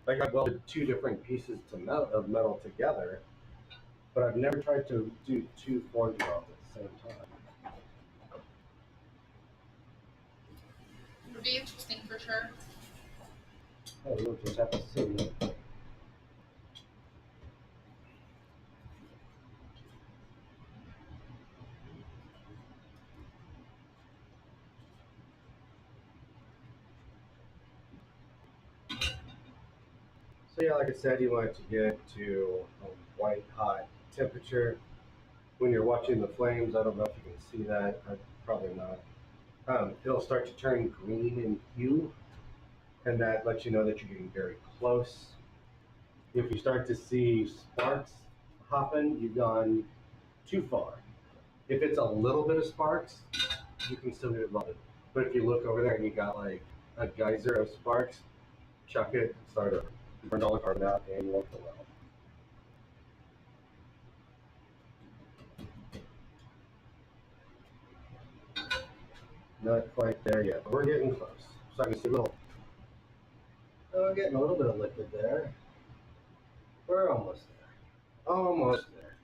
Like I've welded 2 different pieces of metal together, but I've never tried to do 2 forge welds at the same time. It would be interesting for sure. Oh, we'll just have to see. So yeah, like I said, you want it to get to a white hot temperature. When you're watching the flames, I don't know if you can see that, probably not. It'll start to turn green in hue, and that lets you know that you're getting very close. If you start to see sparks hopping, you've gone too far. If it's a little bit of sparks, you can still get it welded. But if you look over there and you got like a geyser of sparks, chuck it, start over. Burned all the carbon out, and you won't go well. Not quite there yet, but we're getting close. Starting to see a little, getting a little bit of liquid there. We're almost there. Almost there.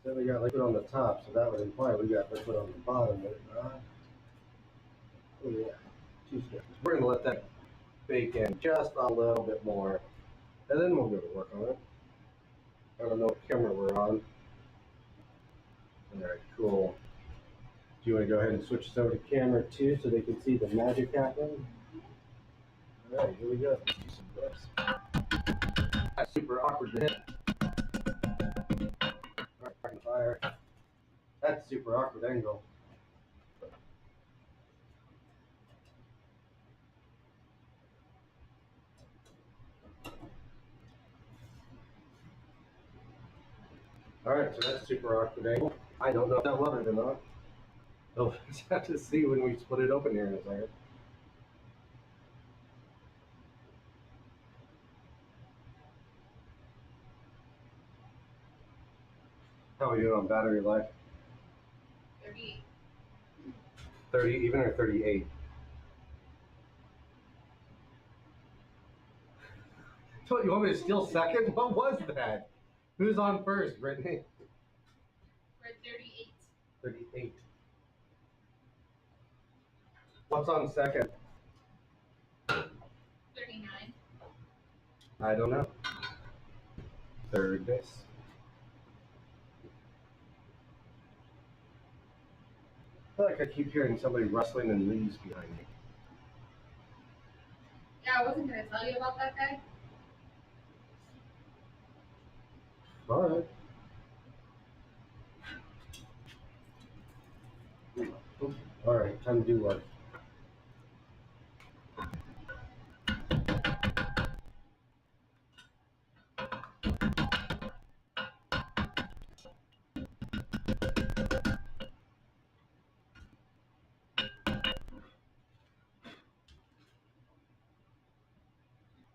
So we got liquid on the top, so that would imply we got liquid on the bottom, but not. Oh yeah, 2 seconds. We're gonna let that bake in just a little bit more, and then we'll go to work on it. I don't know what camera we're on. All right, cool. Do you want to go ahead and switch this over to camera 2 so they can see the magic happen? All right, here we go. Let's do some clips. That's super awkward to hit. All right, back in the fire. That's super awkward angle. All right, so that's super awkward angle. I don't know if they'll love it or not. We'll just have to see when we split it open here in a second. How are we doing on battery life? 38. 30 even or 38? So you want me to steal second? What was that? Who's on first, Brittany? We're at 38. 38. What's on second? 39. I don't know. Third base. I feel like I keep hearing somebody rustling in leaves behind me. Yeah, I wasn't going to tell you about that guy. All right. All right, time to do what?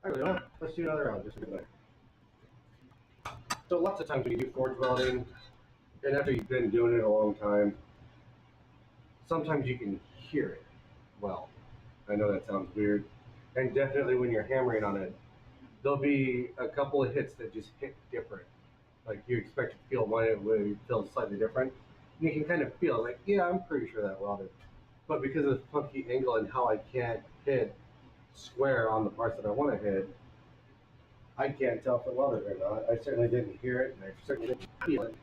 I really don't. Let's do another round just for tonight. So lots of times when you do forge welding, and after you've been doing it a long time, sometimes you can hear it well. I know that sounds weird. And definitely when you're hammering on it, there'll be a couple of hits that just hit different. Like you expect to feel one, it would feel slightly different. And you can kind of feel like, yeah, I'm pretty sure that welded. But because of the funky angle and how I can't hit square on the parts that I want to hit, I can't tell if it welded or not. I certainly didn't hear it, and I certainly didn't feel it.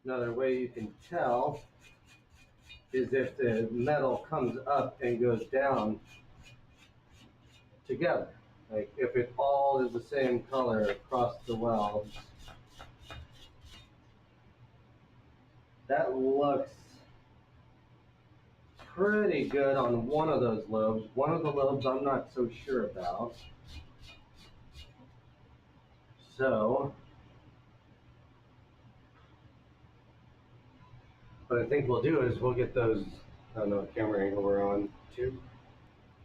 Another way you can tell is if the metal comes up and goes down together. Like if it all is the same color across the welds, that looks pretty good on one of those lobes. One of the lobes I'm not so sure about. So, what I think we'll do is we'll get those, I don't know what camera angle we're on, 2.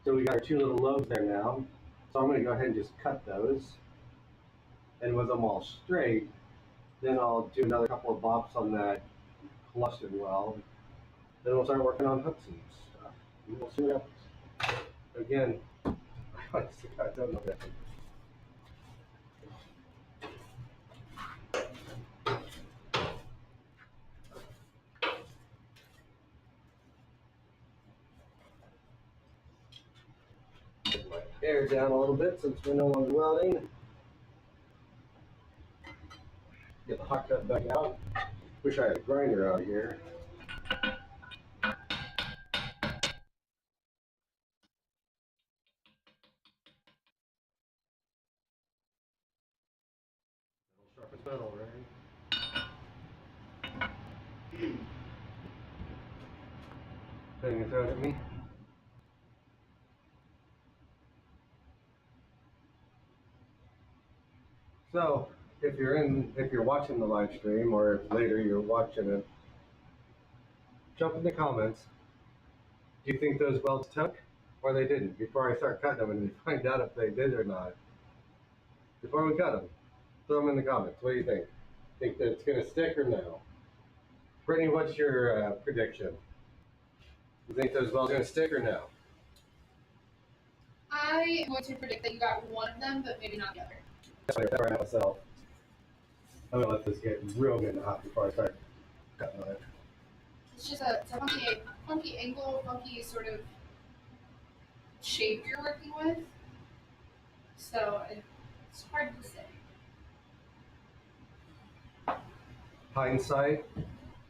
So we got our 2 little lobes there now. So I'm going to go ahead and just cut those. And with them all straight, then I'll do another couple of bops on that clustered weld. Then we'll start working on hooks and stuff. And we'll see what happens. Again, I don't know that. Get my air down a little bit since we're no longer welding. Get the hot cut back out. Wish I had a grinder out here. Sharp as metal, right? Putting it out at me. So, if you're watching the live stream, or if later you're watching it, jump in the comments. Do you think those welds took? or they didn't before I start cutting them and find out if they did or not before we cut them. Throw them in the comments. What do you think? Think that it's going to stick or no? Brittany, what's your prediction? You think those welds are going to stick or no? I am going to predict that you got one of them, but maybe not the other. That's right myself. I'm going to let this get real good and hot before I start cutting on it. It's just it's a funky angle, funky sort of shape you're working with. So it's hard to say. Hindsight,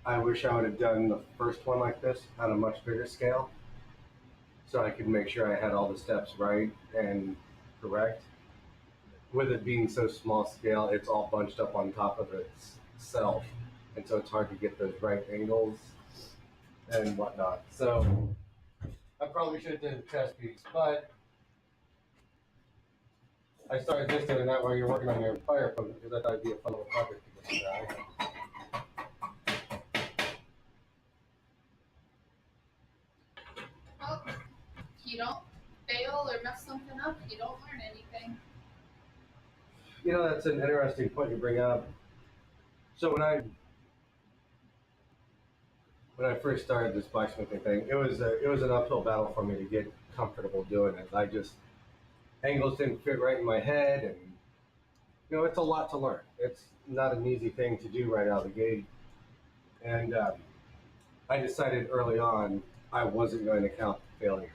I wish I would have done the first one like this on a much bigger scale so I could make sure I had all the steps right and correct. With it being so small scale, it's all bunched up on top of itself, and so it's hard to get those right angles and whatnot. So I probably should have done a test piece, but I started just doing that while you're working on your fire pump because I thought it'd be a fun little project to get started. Well, you don't fail or mess something up, you don't learn anything. You know, that's an interesting point you bring up. So when I first started this blacksmithing thing, it was an uphill battle for me to get comfortable doing it. I just angles didn't fit right in my head, and it's a lot to learn. It's not an easy thing to do right out of the gate, and I decided early on I wasn't going to count failures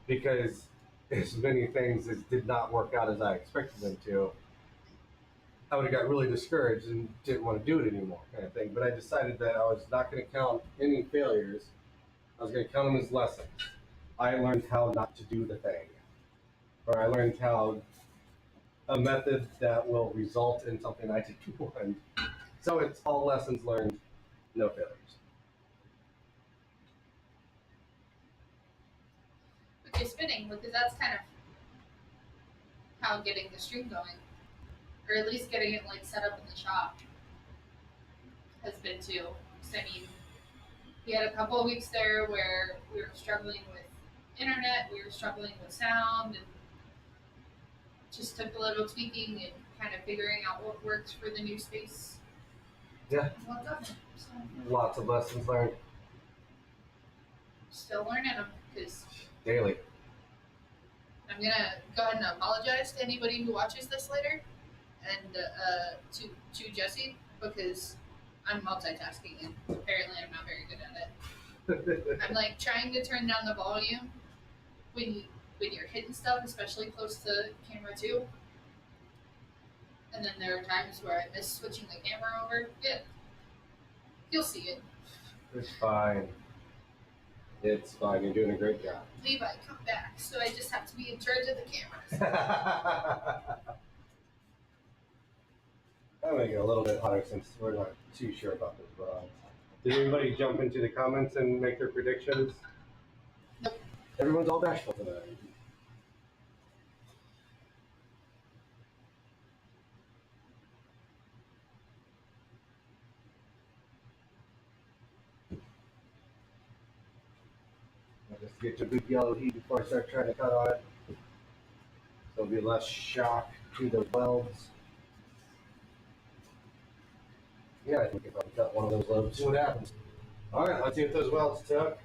because as many things as did not work out as I expected them to, I would have got really discouraged and didn't want to do it anymore, kind of thing. But I decided that I was not going to count any failures. I was going to count them as lessons. I learned how not to do the thing, or I learned how a method that will result in something I didn't want. So it's all lessons learned, no failures. But you're spinning because that's kind of how getting the string going, or at least getting it like set up in the shop, has been too. So, I mean, we had a couple of weeks there where we were struggling with internet, we were struggling with sound, and just took a little tweaking and kind of figuring out what works for the new space. Yeah. And what doesn't. So Lots of lessons learned still learning them because daily. I'm gonna go ahead and apologize to anybody who watches this later, and to Jesse because I'm multitasking and apparently I'm not very good at it. I'm like trying to turn down the volume when you're hitting stuff, especially close to camera 2. And then there are times where I miss switching the camera over. Yeah, you'll see it. It's fine. It's fine. You're doing a great job. Levi, come back. So I just have to be in charge of the cameras. I'm making it a little bit hotter since we're not too sure about this rod. Did anybody jump into the comments and make their predictions? Nope. Everyone's all bashful tonight. I'll just get your big yellow heat before I start trying to cut on it. So there'll be less shock to the welds. Yeah, I think if I cut one of those lobes, see what happens. All right, let's see if those welds took.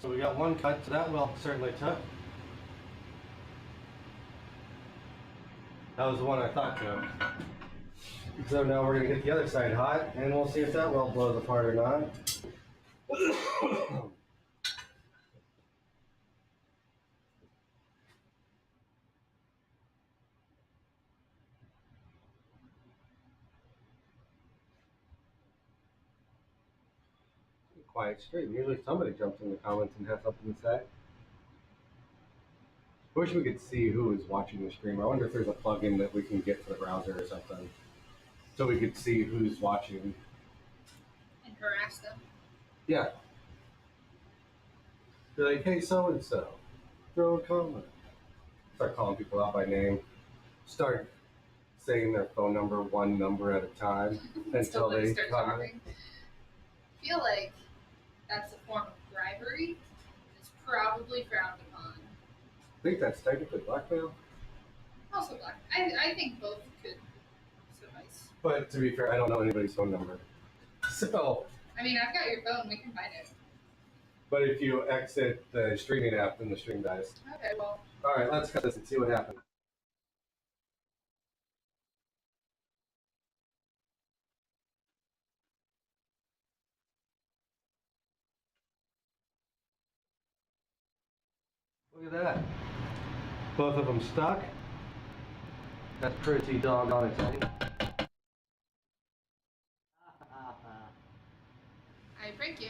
So we got one cut, so that weld certainly took. That was the one I thought took. So now we're going to get the other side hot, and we'll see if that weld blows apart or not. Quiet stream. Usually somebody jumps in the comments and has something to say. I wish we could see who is watching the stream. I wonder if there's a plugin that we can get for the browser or something, so we could see who's watching. And harass them. Yeah. Be like, hey, so and so, throw a comment. Start calling people out by name. Start saying their phone number, one number at a time, until they start comment. talking. I feel like that's a form of bribery. It's probably frowned upon. I think that's technically blackmail. Also black. I think both could suffice. But to be fair, I don't know anybody's phone number. So, I mean, I've got your phone. We can find it. but if you exit the streaming app, then the stream dies. Okay, well. All right, let's cut this and see what happens. Look at that. Both of them stuck. That's pretty doggone exciting. I prank you.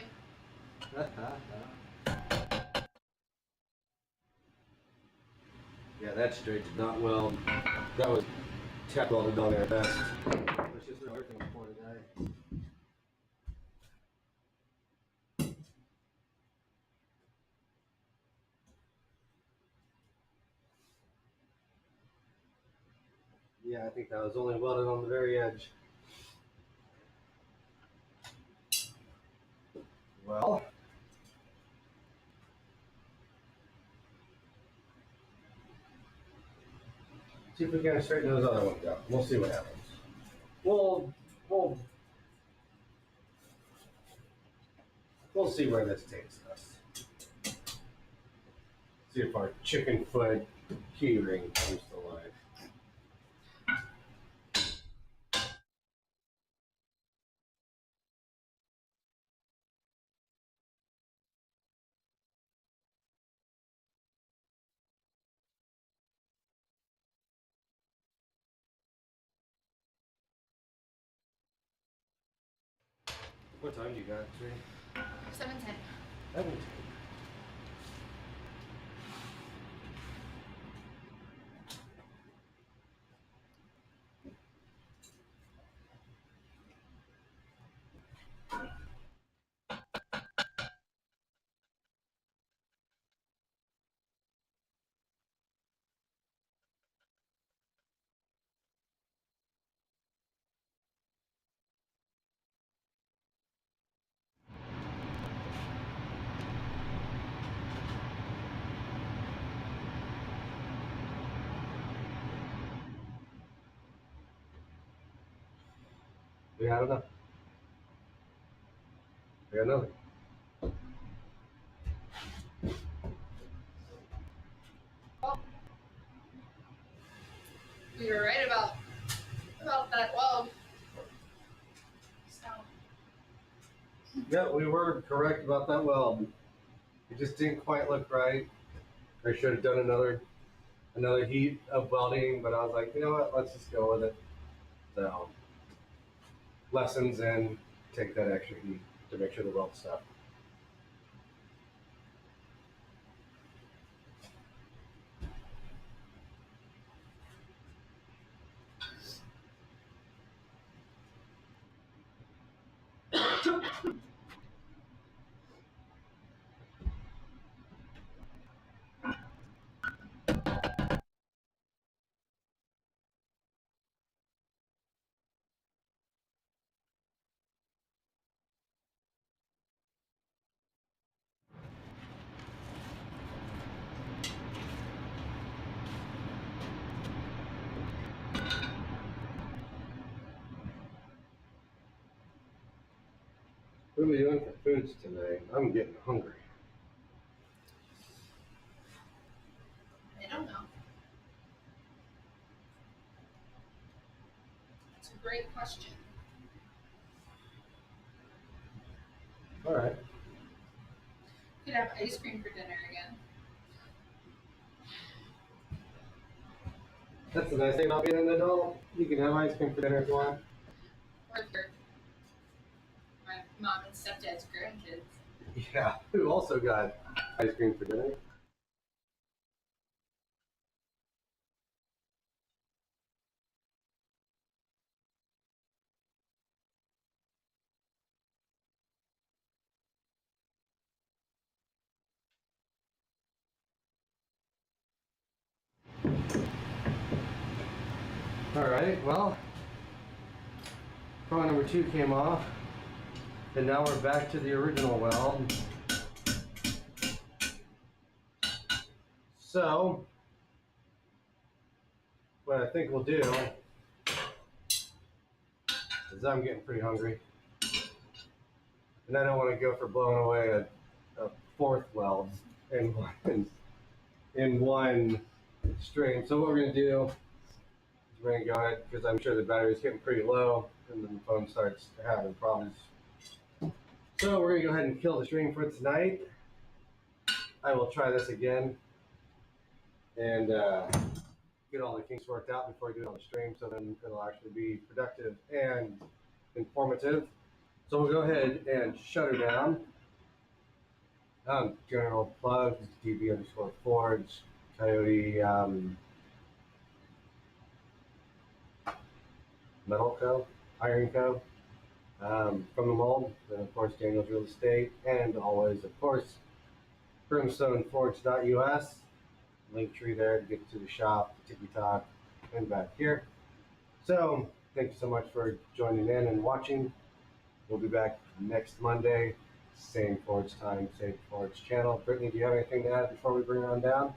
Yeah, that straight did not weld. That was tack welded on there best. Let's just throw everything for today. Yeah, I think that was only welded on the very edge. Well, see if we can straighten those other ones out. We'll see what happens. We'll we'll we'll see where this takes us. See if our chicken foot keyring comes to life. What time do you got, Tree? 7:10. 17. We got enough. We got another. Well, we were right about that weld. So. Yeah, we were correct about that weld. It just didn't quite look right. I should have done another heat of welding, but I was like, you know what, let's just go with it. So, lessons and take that extra heat to make sure the weld's stuck. What are we doing for foods today? I'm getting hungry. I don't know. It's a great question. All right. Could have ice cream for dinner again. That's the nice thing about being an adult. You can have ice cream for dinner if you want. Or if you're my mom and stepdad's grandkids. Yeah, who also got ice cream for dinner. Alright, well, prong number 2 came off, and now we're back to the original weld. So, what I think we'll do is I'm getting pretty hungry, and I don't want to go for blowing away a 4th weld in one stream. So what we're going to do is we're going to go ahead, because I'm sure the battery's getting pretty low, and then the phone starts having problems. So we're going to go ahead and kill the stream for tonight. I will try this again and get all the kinks worked out before I do it on the stream, so then it'll actually be productive and informative. So we'll go ahead and shut her down. General plugs, DB_Forge, Coyote Metal Co., Iron Co. From the mold, then of course Daniel's Real Estate, and always, of course, brimstoneforge.us. Link tree there to get to the shop, TikTok, and back here. So thank you so much for joining in and watching. We'll be back next Monday, same Forge time, same Forge channel. Brittany, do you have anything to add before we bring it on down?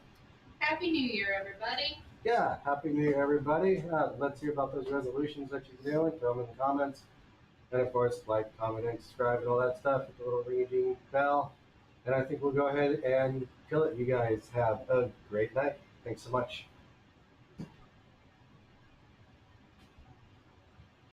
Happy New Year, everybody. Yeah, Happy New Year, everybody. Let's hear about those resolutions that you're doing. Throw them in the comments. And of course, like, comment, and subscribe, and all that stuff with the little ring-a-ding bell. And I think we'll go ahead and kill it. You guys have a great night. Thanks so much.